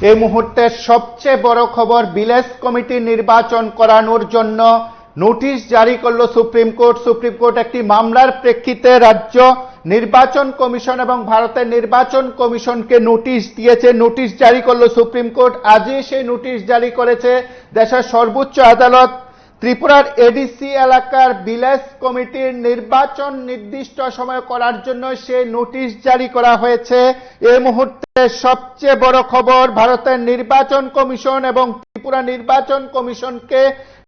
এই মুহূর্তে সবচেয়ে বড় খবর, ভিলেজ কমিটি নির্বাচন করানোর জন্য নোটিশ জারি করলো সুপ্রিম কোর্ট। সুপ্রিম কোর্ট একটি মামলার প্রেক্ষিতে রাজ্য নির্বাচন কমিশন এবং ভারতের নির্বাচন কমিশনকে নোটিশ দিয়েছে, নোটিশ জারি করলো সুপ্রিম কোর্ট। আজই সেই নোটিশ জারি করেছে দেশের সর্বোচ্চ আদালত। ত্রিপুরার এডিসি এলাকার ভিলেজ কমিটির নির্বাচন নির্দিষ্ট সময় করার জন্য সেই নোটিশ জারি করা হয়েছে। এই মুহূর্তে সবচেয়ে বড় খবর, ভারতের নির্বাচন কমিশন এবং ত্রিপুরা নির্বাচন কমিশনকে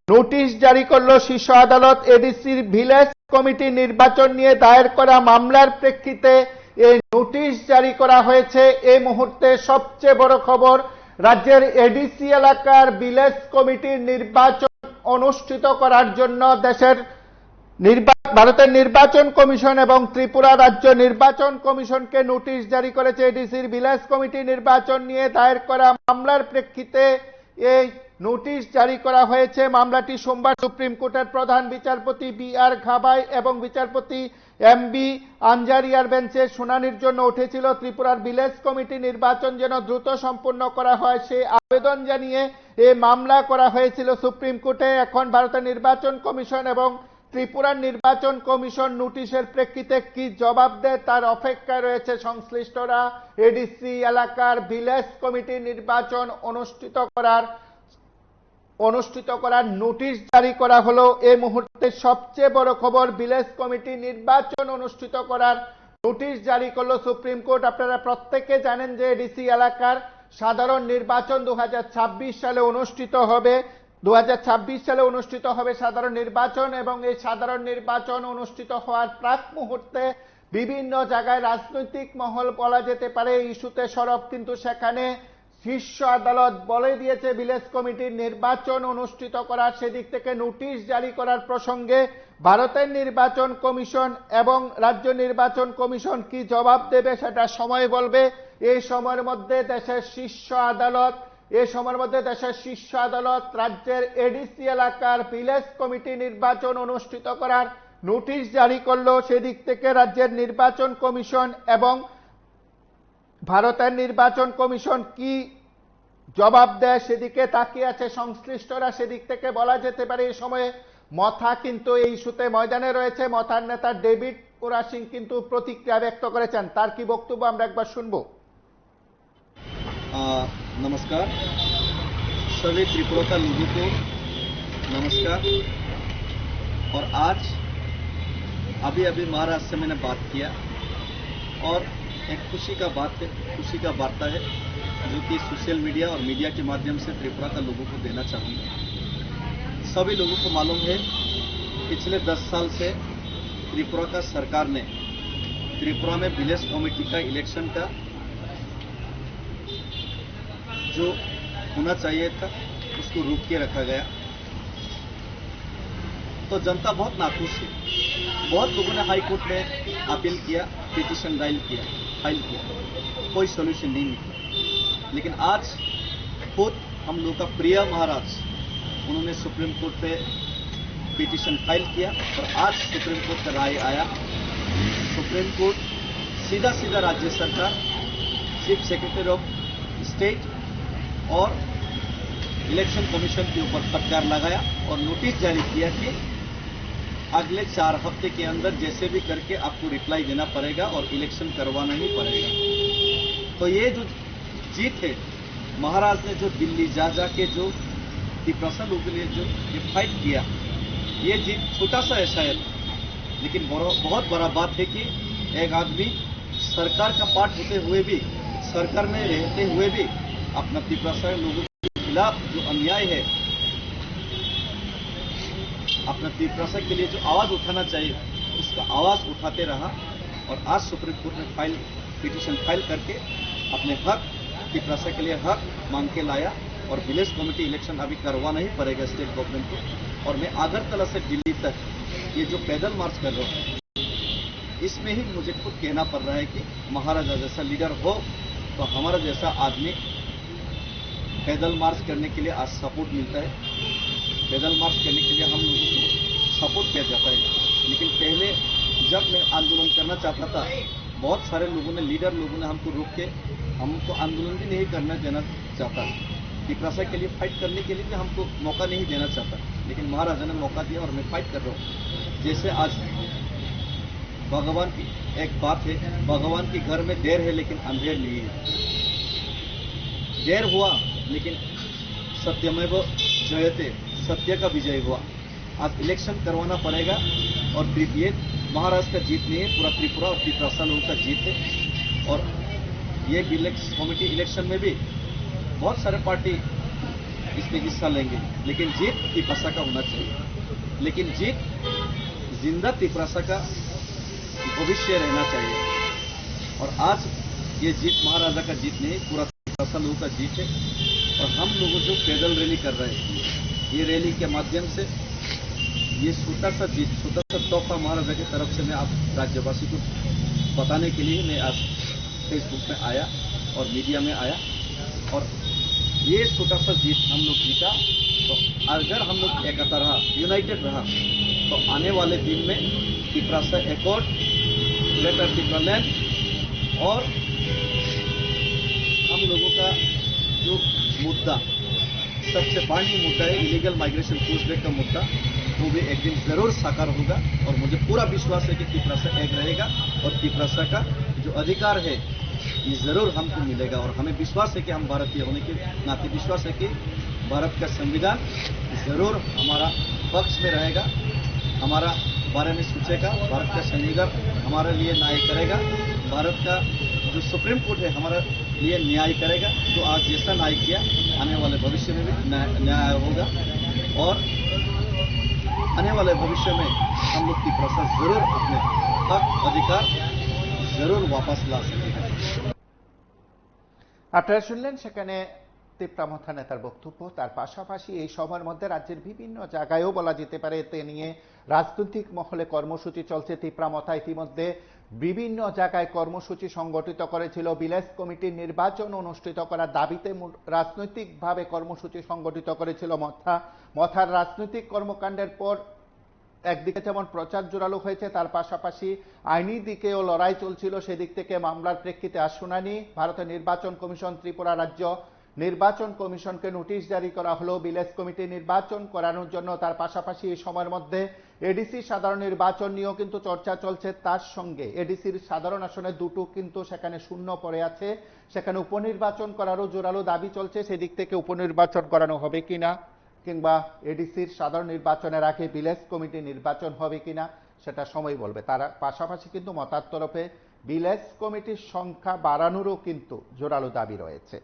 নোটিশ জারি করলো শীর্ষ আদালত। এডিসির ভিলেজ কমিটি নির্বাচন নিয়ে দায়ের করা মামলার প্রেক্ষিতে এই নোটিশ জারি করা হয়েছে। এই মুহূর্তে সবচেয়ে বড় খবর, রাজ্যের এডিসি এলাকার ভিলেজ কমিটির নির্বাচন অনুষ্ঠিত করার জন্য ভারতের নির্বাচন কমিশন এবং ত্রিপুরা রাজ্য নির্বাচন কমিশনকে নোটিশ জারি করেছে। এডিসির ভিলেজ কমিটি নির্বাচন নিয়ে দায়ের করা মামলার প্রেক্ষিতে এই নোটিশ জারি করা হয়েছে। মামলাটি সোমবার সুপ্রিম কোর্টের প্রধান বিচারপতি বি.আর. ঘাবাই এবং বিচারপতি এম.বি. আঞ্জারিয়ার বেঞ্চে শুনানির জন্য উঠেছিল। ত্রিপুরার ভিলেজ কমিটি নির্বাচন যেন দ্রুত সম্পন্ন করা হয় সেই আবেদন জানিয়ে এই মামলা করা হয়েছিল সুপ্রিম কোর্টে। এখন ভারতের নির্বাচন কমিশন এবং ত্রিপুরার নির্বাচন কমিশন নোটিশের প্রেক্ষিতে কি জবাব দেয় তার অপেক্ষায় রয়েছে সংশ্লিষ্টরা। এডিসি এলাকার ভিলেজ কমিটি নির্বাচন অনুষ্ঠিত করার নোটিশ জারি করা হলো। এই মুহূর্তে সবচেয়ে বড় খবর, ভিলেজ কমিটি নির্বাচন অনুষ্ঠিত করার নোটিশ জারি করলো সুপ্রিম কোর্ট। আপনারা প্রত্যেকে জানেন যে এডিসি এলাকার সাধারণ নির্বাচন 2026 সালে অনুষ্ঠিত হবে। 2026 সালে অনুষ্ঠিত হবে সাধারণ নির্বাচন এবং এই সাধারণ নির্বাচন অনুষ্ঠিত হওয়ার প্রাক মুহূর্তে বিভিন্ন জায়গায় রাজনৈতিক মহল বলা যেতে পারে ইস্যুতে সরব, কিন্তু সেখানে শীর্ষ আদালত বলে দিয়েছে ভিলেজ কমিটির নির্বাচন অনুষ্ঠিত করার। সেদিক থেকে নোটিশ জারি করার প্রসঙ্গে ভারতের নির্বাচন কমিশন এবং রাজ্য নির্বাচন কমিশন কি জবাব দেবে সেটা সময় বলবে। এই সময়ের মধ্যে দেশের শীর্ষ আদালত রাজ্যের এডিসি এলাকার ভিলেজ কমিটি নির্বাচন অনুষ্ঠিত করার নোটিশ জারি করলো। সেদিক থেকে রাজ্যের নির্বাচন কমিশন এবং ভারতের নির্বাচন কমিশন কি জবাব দেয় সেদিকে তাকিয়ে আছে সংশ্লিষ্টরা। সেদিক থেকে বলা যেতে পারে এই সময়ে মথা কিন্তু এই ইস্যুতে ময়দানে রয়েছে। মথার নেতা ডেভিড ওরা সিং কিন্তু প্রতিক্রিয়া ব্যক্ত করেছেন। তার কি বক্তব্য আমরা একবার শুনবো। नमस्कार सभी त्रिपुरा का लोगों को नमस्कार। और आज अभी महाराष्ट्र से मैंने बात किया और एक खुशी का वार्ता है जो कि सोशल मीडिया और मीडिया के माध्यम से त्रिपुरा का लोगों को देना चाहूँगा। सभी लोगों को मालूम है पिछले 10 साल से त्रिपुरा का सरकार ने त्रिपुरा में विलेज कमेटी का इलेक्शन का जो होना चाहिए था उसको रोक के रखा गया। तो जनता बहुत नाखुश है। बहुत लोगों ने हाई कोर्ट में अपील किया, पिटीशन फाइल किया, कोई सॉल्यूशन नहीं निकला। लेकिन आज खुद हम लोग का प्रिय महाराज उन्होंने सुप्रीम कोर्ट पे पिटीशन फाइल किया और आज सुप्रीम कोर्ट का राय आया। सुप्रीम कोर्ट सीधा राज्य सरकार, चीफ सेक्रेटरी ऑफ स्टेट और इलेक्शन कमीशन के ऊपर फटकार लगाया और नोटिस जारी किया कि अगले 4 हफ्ते के अंदर जैसे भी करके आपको रिप्लाई देना पड़ेगा और इलेक्शन करवाना ही पड़ेगा। तो ये जो जीत है, महाराज ने जो दिल्ली जा के जो त्रिपुरा लोगों के लिए जो फाइट किया, ये जीत छोटा सा है शायद, लेकिन बहुत बड़ा बात है कि एक आदमी सरकार का पार्ट होते हुए भी, सरकार में रहते हुए भी अपना त्रिपुरा लोगों के खिलाफ जो अन्याय है, अपना त्रिपुरा के लिए जो आवाज उठाना चाहिए उसका आवाज उठाते रहा। और आज सुप्रीम कोर्ट में पिटीशन फाइल करके अपने हक, त्रिपुरा के लिए हक मांग के लाया और विलेज कमेटी इलेक्शन अभी करवाना ही पड़ेगा स्टेट गवर्नमेंट को। और मैं अगरतला से दिल्ली तक ये जो पैदल मार्च कर रहा हूँ, इसमें ही मुझे खुद कहना पड़ रहा है कि महाराजा जैसा लीडर हो तो हमारा जैसा आदमी पैदल मार्च करने के लिए आज सपोर्ट मिलता है। पैदल मार्च करने के लिए हम लोगों को सपोर्ट किया जाता है। लेकिन पहले जब मैं आंदोलन करना चाहता था, बहुत सारे लोगों ने, लीडर लोगों ने हमको रोक के हमको आंदोलन भी नहीं करना देना चाहता पिपरासा के लिए फाइट करने के लिए भी हमको मौका नहीं देना चाहता, लेकिन महाराजा ने मौका दिया और मैं फाइट कर रहा हूँ। जैसे आज भगवान की एक बात है, भगवान के घर में देर है लेकिन अंधेर नहीं है। देर हुआ लेकिन सत्यमेव जयते, सत्य का विजय हुआ। आज इलेक्शन करवाना पड़ेगा और ये महाराष्ट्र का जीत नहीं है, पूरा त्रिपुरा और पिपरासा लोगों का जीत है। और ये कमेटी इलेक्शन में भी बहुत सारे पार्टी इसमें हिस्सा लेंगे, लेकिन जीत पिपरासा का होना चाहिए। लेकिन जीत जिंदा पिपरासा का भविष्य रहना चाहिए। और आज ये जीत महाराजा का जीत नहीं, पूरा पिपरासा लोगों का जीत है। और हम लोग जो पैदल रैली कर रहे हैं, ये रैली के माध्यम से ये छोटा सा जीत, छोटा सा तोहफा महाराजा की तरफ से मैं आप राज्यवासी को बताने के लिए मैं आज फेसबुक में आया और मीडिया में आया। और ये छोटा सा जीत हम लोग जीता, तो अगर हम लोग एकता रहा, यूनाइटेड रहा, तो आने वाले दिन में पिपरासा एकॉर्ड, ग्रेटर टिपरालैंड और हम लोगों का जो मुद्दा सबसे बड़ी मुद्दा है इलीगल माइग्रेशन पुशबैक का मुद्दा, वो भी एक दिन जरूर साकार होगा। और मुझे पूरा विश्वास है कि पिपरासा एक रहेगा और पिपरासा का जो अधिकार है ये जरूर हमको मिलेगा। और हमें विश्वास है कि हम भारतीय होने के नाते विश्वास है कि भारत का संविधान जरूर हमारा पक्ष में रहेगा, हमारा बारे में सोचेगा, भारत का संविधान हमारे लिए न्याय करेगा, भारत का जो सुप्रीम कोर्ट है हमारे लिए न्याय करेगा। तो आज जैसा न्याय किया आने वाले भविष्य में भी न्याय होगा। और आने वाले भविष्य में हम लोग पिपरासा जरूर अपने हक अधिकार जरूर वापस ला सकेगा। আপনারা শুনলেন সেখানে তিপ্রামথা নেতার বক্তব্য। তার পাশাপাশি এই সময়ের মধ্যে রাজ্যের বিভিন্ন জায়গায়ও বলা যেতে পারে এতে নিয়ে রাজনৈতিক মহলে কর্মসূচি চলছে। তিপ্রামথা ইতিমধ্যে বিভিন্ন জায়গায় কর্মসূচি সংগঠিত করেছিল। ভিলেজ কমিটির নির্বাচন অনুষ্ঠিত করার দাবিতে রাজনৈতিকভাবে কর্মসূচি সংগঠিত করেছিল মথার রাজনৈতিক কর্মকাণ্ডের পর একদিকে যেমন প্রচার জোরালো হয়েছে, তার পাশাপাশি আইনি দিকেও লড়াই চলছিল। সেদিক থেকে মামলার প্রেক্ষিতে আজ শুনানি। ভারতের নির্বাচন কমিশন ত্রিপুরা রাজ্য নির্বাচন কমিশনকে নোটিশ জারি করা হলো ভিলেজ কমিটি নির্বাচন করানোর জন্য। তার পাশাপাশি এই সময়ের মধ্যে এডিসি সাধারণ নির্বাচন নিয়েও কিন্তু চর্চা চলছে। তার সঙ্গে এডিসির সাধারণ আসনে দুটো কিন্তু সেখানে শূন্য পড়ে আছে, সেখানে উপনির্বাচন করারও জোরালো দাবি চলছে। সেদিক থেকে উপনির্বাচন করানো হবে কিনা কিংবা এডিসির সাধারণ নির্বাচনের আগে ভিলেজ কমিটি নির্বাচন হবে কিনা সেটা সময় বলবে। তার পাশাপাশি কিন্তু মতার তরফে ভিলেজ কমিটির সংখ্যা বাড়ানোরও কিন্তু জোরালো দাবি রয়েছে।